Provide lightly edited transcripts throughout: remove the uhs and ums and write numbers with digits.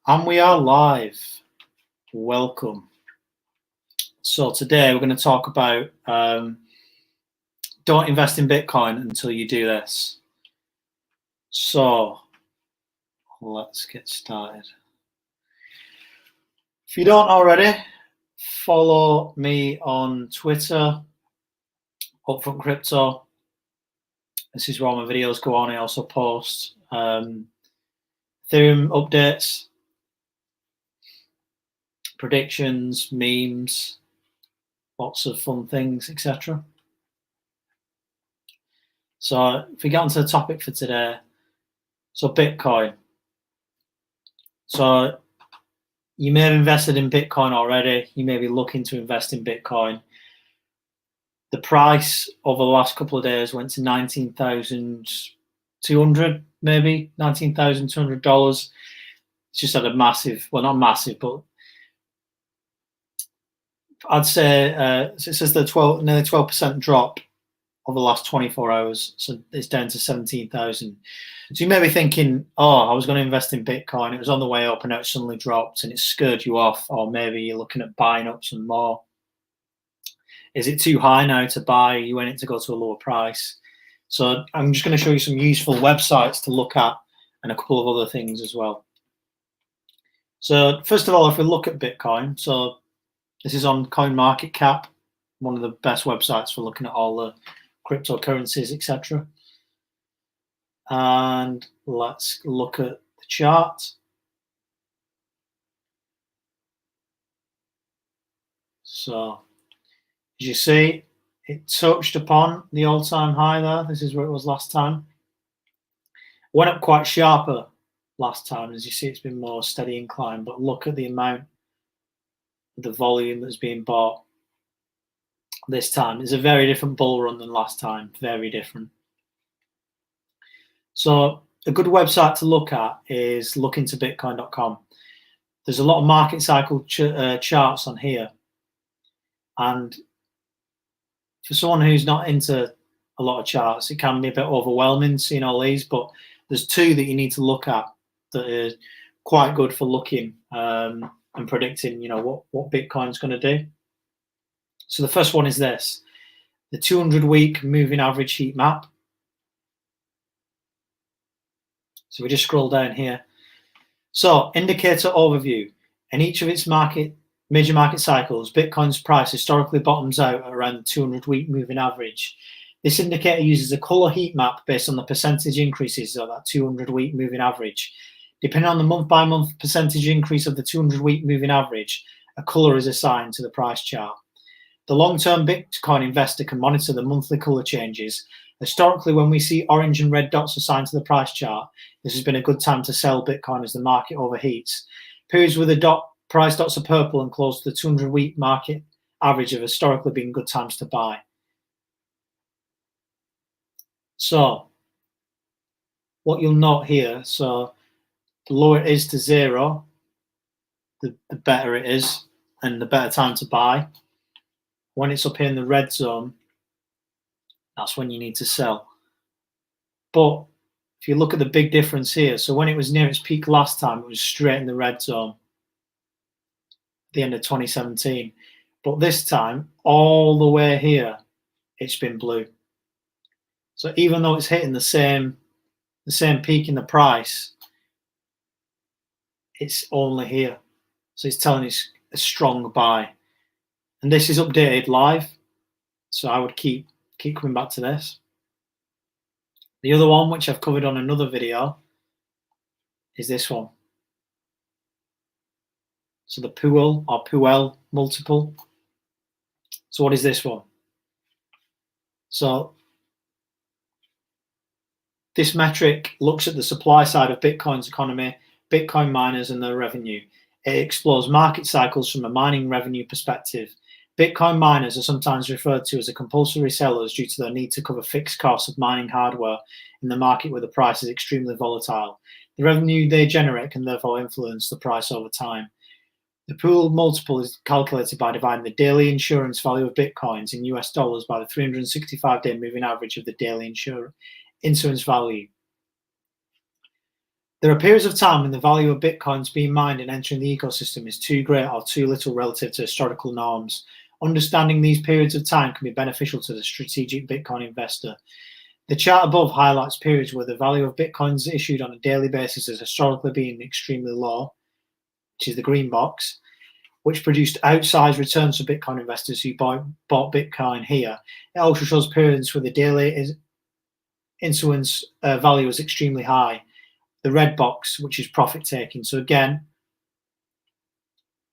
And we are live. Welcome. So today we're going to talk about don't invest in Bitcoin until you do this. So let's get started. If you don't already, follow me on Twitter, Upfront Crypto. This is where all my videos go on. I also post Ethereum updates, predictions, memes, lots of fun things, etc. So if we get onto the topic for today, so Bitcoin. So you may have invested in Bitcoin already. You may be looking to invest in Bitcoin. The price over the last couple of days went to $19,200, maybe $19,200. It's just had a massive, well, not massive, but I'd say it says the nearly 12% drop over the last 24 hours. So it's down to 17,000. So you may be thinking, oh, I was going to invest in Bitcoin. It was on the way up and now it suddenly dropped and it scared you off. Or maybe you're looking at buying up some more. Is it too high now to buy? You want it to go to a lower price. So I'm just going to show you some useful websites to look at and a couple of other things as well. So first of all, if we look at Bitcoin, so this is on CoinMarketCap, one of the best websites for looking at all the cryptocurrencies, etc. And let's look at the chart. So as you see, it touched upon the all-time high there. This is where it was last time. Went up quite sharper last time. As you see, it's been more steady incline, but look at the amount of the volume that's being bought this time. It's a very different bull run than last time, very different. So a good website to look at is lookintobitcoin.com. There's a lot of market cycle charts on here. And for someone who's not into a lot of charts, it can be a bit overwhelming seeing all these, but there's two that you need to look at that are quite good for looking and predicting, what Bitcoin's going to do. So the first one is this, the 200-week moving average heat map. So we just scroll down here. So indicator overview. In each of its major market cycles, Bitcoin's price historically bottoms out at around the 200-week moving average. This indicator uses a color heat map based on the percentage increases of that 200-week moving average. Depending on the month-by-month percentage increase of the 200-week moving average, a color is assigned to the price chart. The long-term Bitcoin investor can monitor the monthly color changes. Historically, when we see orange and red dots assigned to the price chart, this has been a good time to sell Bitcoin as the market overheats. Periods with the price dots are purple and close to the 200-week market average have historically been good times to buy. So what you'll note here, so the lower it is to zero, the better it is and the better time to buy. When it's up here in the red zone, that's when you need to sell. But if you look at the big difference here, so when it was near its peak last time, it was straight in the red zone at the end of 2017. But this time, all the way here, it's been blue. So even though it's hitting the same peak in the price, it's only here. So it's telling us a strong buy. And this is updated live. So I would keep coming back to this. The other one, which I've covered on another video, is this one. So the Puel multiple. So what is this one? So this metric looks at the supply side of Bitcoin's economy, Bitcoin miners and their revenue. It explores market cycles from a mining revenue perspective. Bitcoin miners are sometimes referred to as compulsory sellers due to their need to cover fixed costs of mining hardware in the market where the price is extremely volatile. The revenue they generate can therefore influence the price over time. The Puel multiple is calculated by dividing the daily insurance value of Bitcoins in US dollars by the 365-day moving average of the daily insurance value. There are periods of time when the value of Bitcoins being mined and entering the ecosystem is too great or too little relative to historical norms. Understanding these periods of time can be beneficial to the strategic Bitcoin investor. The chart above highlights periods where the value of Bitcoins issued on a daily basis has historically been extremely low, which is the green box, which produced outsized returns for Bitcoin investors who bought Bitcoin here. It also shows periods where the daily issuance value is extremely high. The red box, which is profit taking. So again,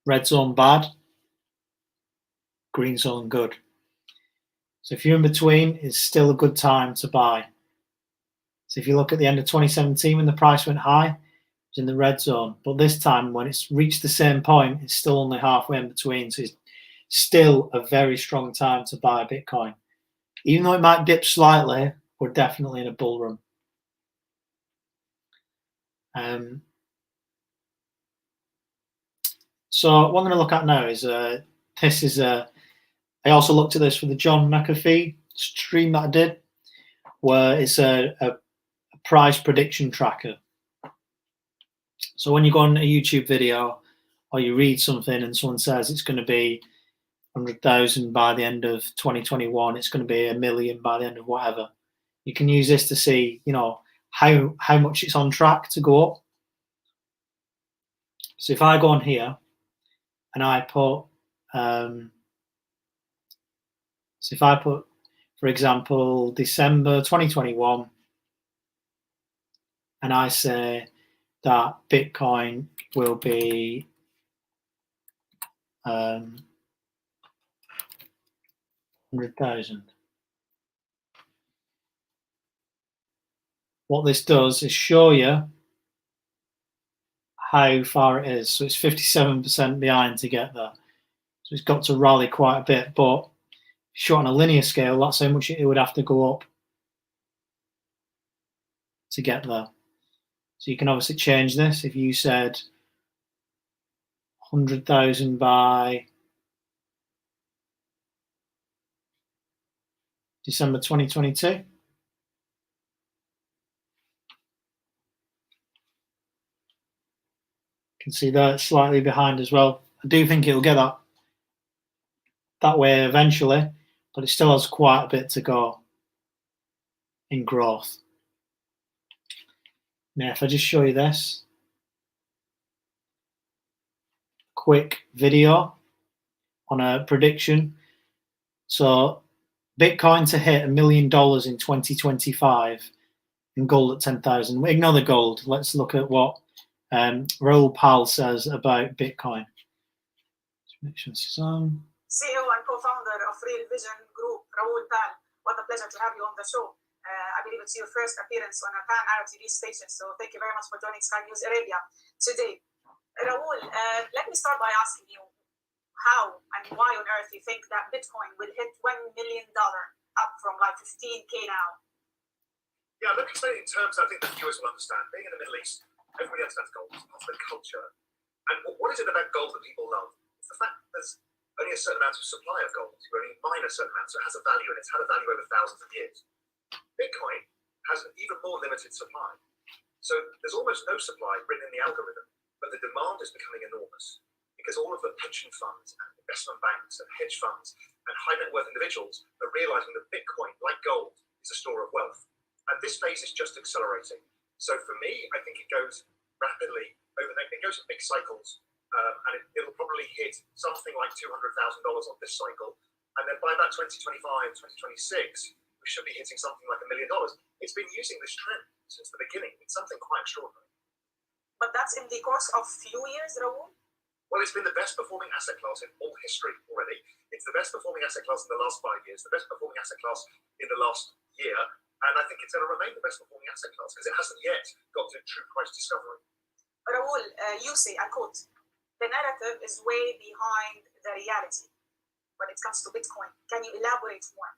red zone bad, green zone good. So if you're in between, it's still a good time to buy. So if you look at the end of 2017 when the price went high, it was in the red zone. But this time when it's reached the same point, it's still only halfway in between. So it's still a very strong time to buy Bitcoin. Even though it might dip slightly, we're definitely in a bull run. So what I'm going to look at now is I also looked at this for the John McAfee stream that I did, where it's a price prediction tracker. So when you go on a YouTube video or you read something and someone says it's going to be 100,000 by the end of 2021, it's going to be 1 million by the end of whatever, you can use this to see, how much it's on track to go up. So if I go on here and I put, for example, December 2021, and I say that Bitcoin will be 100,000. What this does is show you how far it is. So it's 57% behind to get there. So it's got to rally quite a bit, but shot on a linear scale, that's how much it would have to go up to get there. So you can obviously change this. If you said 100,000 by December 2022, you can see that it's slightly behind as well. I do think it'll get that way eventually, but it still has quite a bit to go in growth. Now, if I just show you this quick video on a prediction. So Bitcoin to hit $1 million in 2025 and gold at 10,000. Ignore the gold. Let's look at what Raoul Pal says about Bitcoin. Let's make sure this is on. CEO and co-founder of Real Vision Group, Raoul Pal. What a pleasure to have you on the show. I believe it's your first appearance on a pan-Arab TV station, so thank you very much for joining Sky News Arabia today. Raoul, let me start by asking you how and why on earth you think that Bitcoin will hit $1 million, up from like 15K now? Yeah, let me explain it in terms I think the viewers will understand. Being in the Middle East, everybody understands gold. It's part of the culture. And what is it about gold that people love? It's the fact that there's only a certain amount of supply of gold. You only mine a certain amount, so it has a value, and it's had a value over thousands of years. Bitcoin has an even more limited supply. So there's almost no supply written in the algorithm, but the demand is becoming enormous because all of the pension funds and investment banks and hedge funds and high net worth individuals are realizing that Bitcoin, like gold, is a store of wealth. And this phase is just accelerating. So for me, I think it goes rapidly overnight. It goes in big cycles, and it'll probably hit something like $200,000 on this cycle. And then by about 2025, 2026, we should be hitting something like $1 million. It's been using this trend since the beginning. It's something quite extraordinary. But that's in the course of few years, Raoul? Well, it's been the best performing asset class in all history already. It's the best performing asset class in the last 5 years, the best performing asset class in the last year. And I think it's going to remain the best performing asset class because it hasn't yet got to true price discovery. Raoul, you say, I quote, the narrative is way behind the reality when it comes to Bitcoin. Can you elaborate more?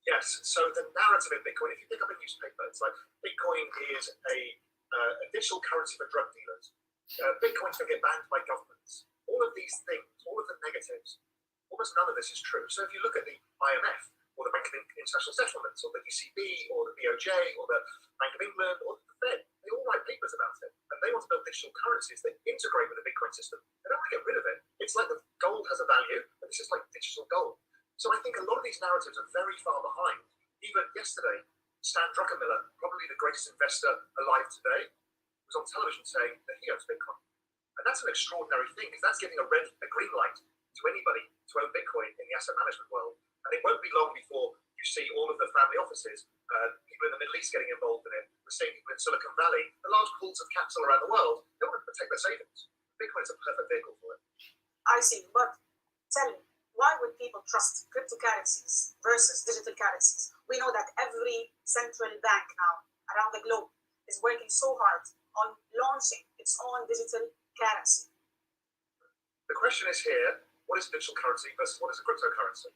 Yes, so the narrative in Bitcoin, if you pick up a newspaper, it's like Bitcoin is a digital currency for drug dealers. Bitcoin can get banned by governments. All of these things, all of the negatives, almost none of this is true. So if you look at the IMF, or the Bank of International Settlements, or the ECB, or the BOJ, or the Bank of England, or the Fed, they all write write papers about it. And they want to build digital currencies that integrate with the Bitcoin system. They don't want to get rid of it. It's like the gold has a value, but this is like digital gold. So I think a lot of these narratives are very far behind. Even yesterday, Stan Druckenmiller, probably the greatest investor alive today, was on television saying that he owns Bitcoin. And that's an extraordinary thing, because that's giving a green light to anybody to own Bitcoin in the asset management world. And it won't be long before you see all of the family offices, people in the Middle East getting involved in it. We're seeing people in Silicon Valley, the large pools of capital around the world. They want to protect their savings. Bitcoin is a perfect vehicle for it. I see, but tell me, why would people trust cryptocurrencies versus digital currencies? We know that every central bank now around the globe is working so hard on launching its own digital currency. The question is here, what is digital currency versus what is a cryptocurrency?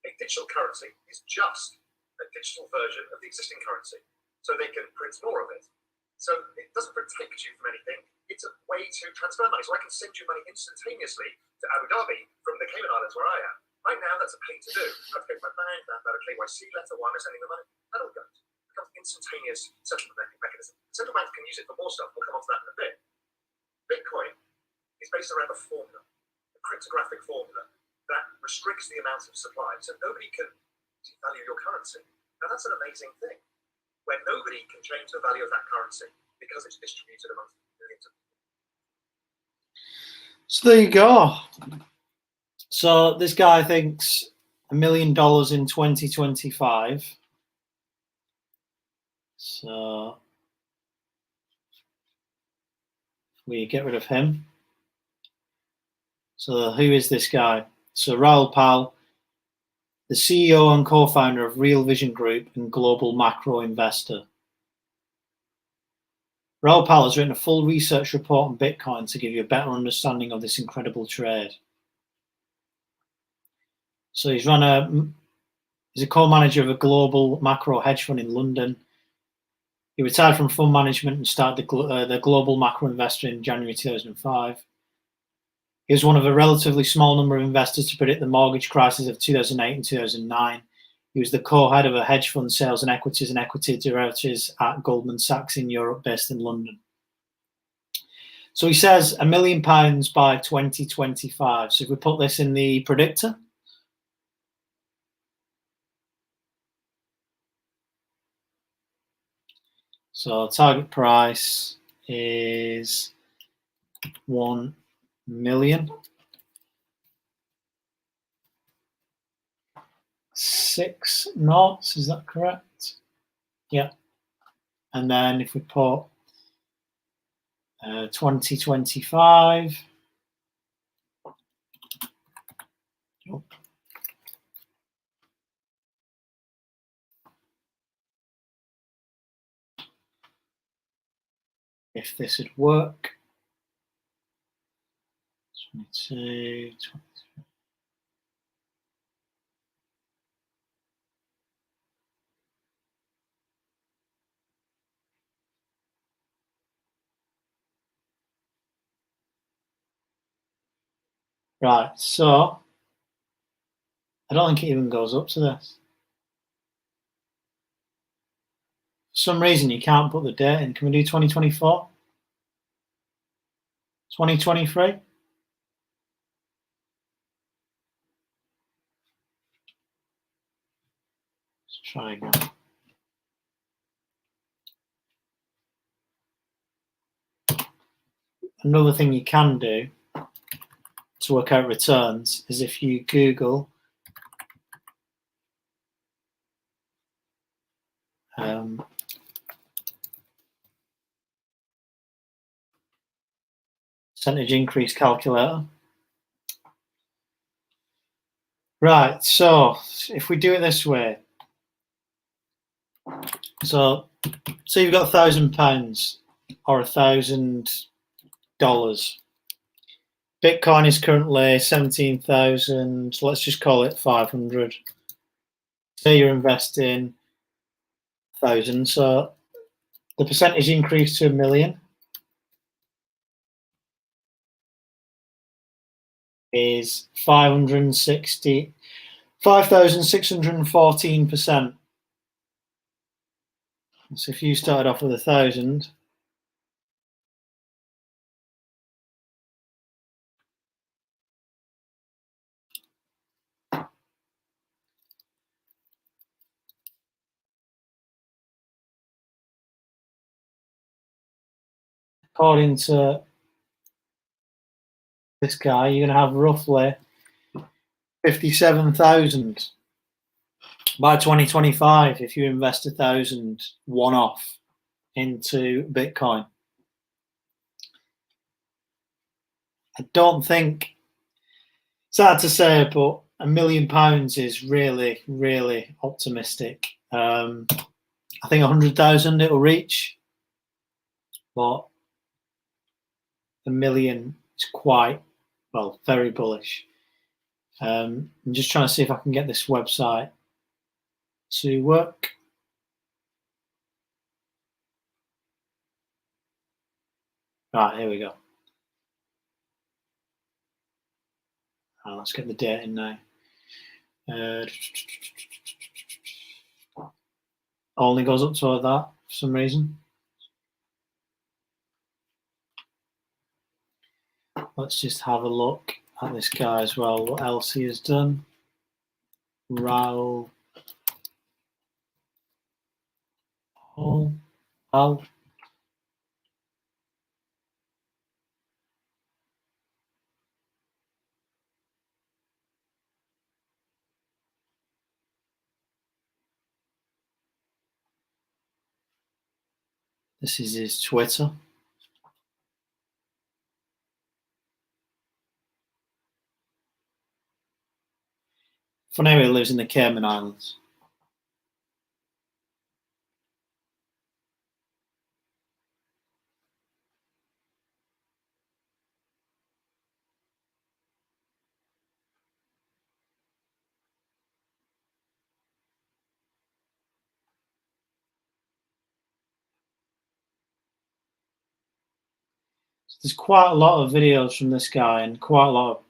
A digital currency is just a digital version of the existing currency. So they can print more of it. So it doesn't protect you from anything. It's a way to transfer money. So I can send you money instantaneously to Abu Dhabi from the Cayman Islands where I am. Right now, that's a pain to do. I have to go to my bank, I have to have a KYC letter, why am I sending the money? That all goes. It becomes instantaneous settlement mechanism. Central banks can use it for more stuff. We'll come on to that in a bit. Bitcoin is based around a formula, a cryptographic formula that restricts the amount of supply. So nobody can devalue your currency. Now that's an amazing thing, where nobody can change the value of that currency because it's distributed amongst millions of people. So there you go. So this guy thinks $1 million in 2025. So we get rid of him. So who is this guy? So Raoul Pal, the CEO and co-founder of Real Vision Group and global macro investor. Raoul Pal has written a full research report on Bitcoin to give you a better understanding of this incredible trade. So he's a co-manager of a global macro hedge fund in London. He retired from fund management and started the global macro investor in January 2005. He was one of a relatively small number of investors to predict the mortgage crisis of 2008 and 2009. He was the co-head of a hedge fund sales and equities and equity derivatives at Goldman Sachs in Europe, based in London. So he says £1 million by 2025. So if we put this in the predictor, so target price is 1 million. 6 knots, is that correct? Yeah. And then if we put 2025, oh. If this would work, 22, 23. Right, so I don't think it even goes up to this. For some reason, you can't put the date in. Can we do 2024? 2023? Let's try again. Another thing you can do to work out returns is if you Google percentage increase calculator. Right, so if we do it this way, so you've got £1,000 or $1,000. Bitcoin is currently 17,000. So let's just call it 500. Say you're investing 1,000. So the percentage increase to 1 million is 5,614%. So if you started off with 1,000, according to this guy, you're going to have roughly 57,000 by 2025 if you invest 1,000 one-off into Bitcoin. I don't think, it's hard to say, but £1 million is really, really optimistic. I think 100,000 it'll reach, but $1 million is quite, well, very bullish. I'm just trying to see if I can get this website to work. Right, here we go. Right, let's get the date in now. Only goes up to that for some reason. Let's just have a look at this guy as well, what else he has done. Raoul. This is his Twitter. For now, he lives in the Cayman Islands. There's quite a lot of videos from this guy and quite a lot of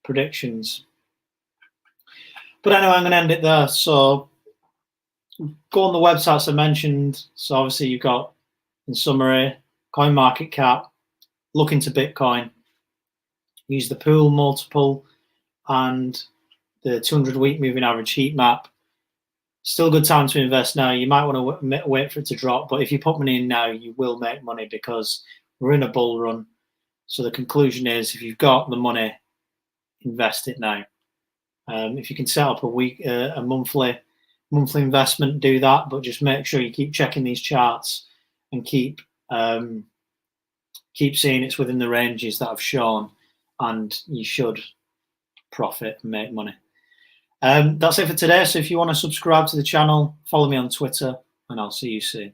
predictions. But anyway, I'm going to end it there. So go on the websites I mentioned. So obviously you've got, in summary, CoinMarketCap, look into Bitcoin, use the pool multiple and the 200-week moving average heat map. Still a good time to invest now. You might want to wait for it to drop, but if you put money in now, you will make money because we're in a bull run. So the conclusion is, if you've got the money, invest it now. If you can set up a monthly investment, do that, but just make sure you keep checking these charts and keep seeing it's within the ranges that I've shown, and you should profit and make money. That's it for today. So if you want to subscribe to the channel, follow me on Twitter, and I'll see you soon.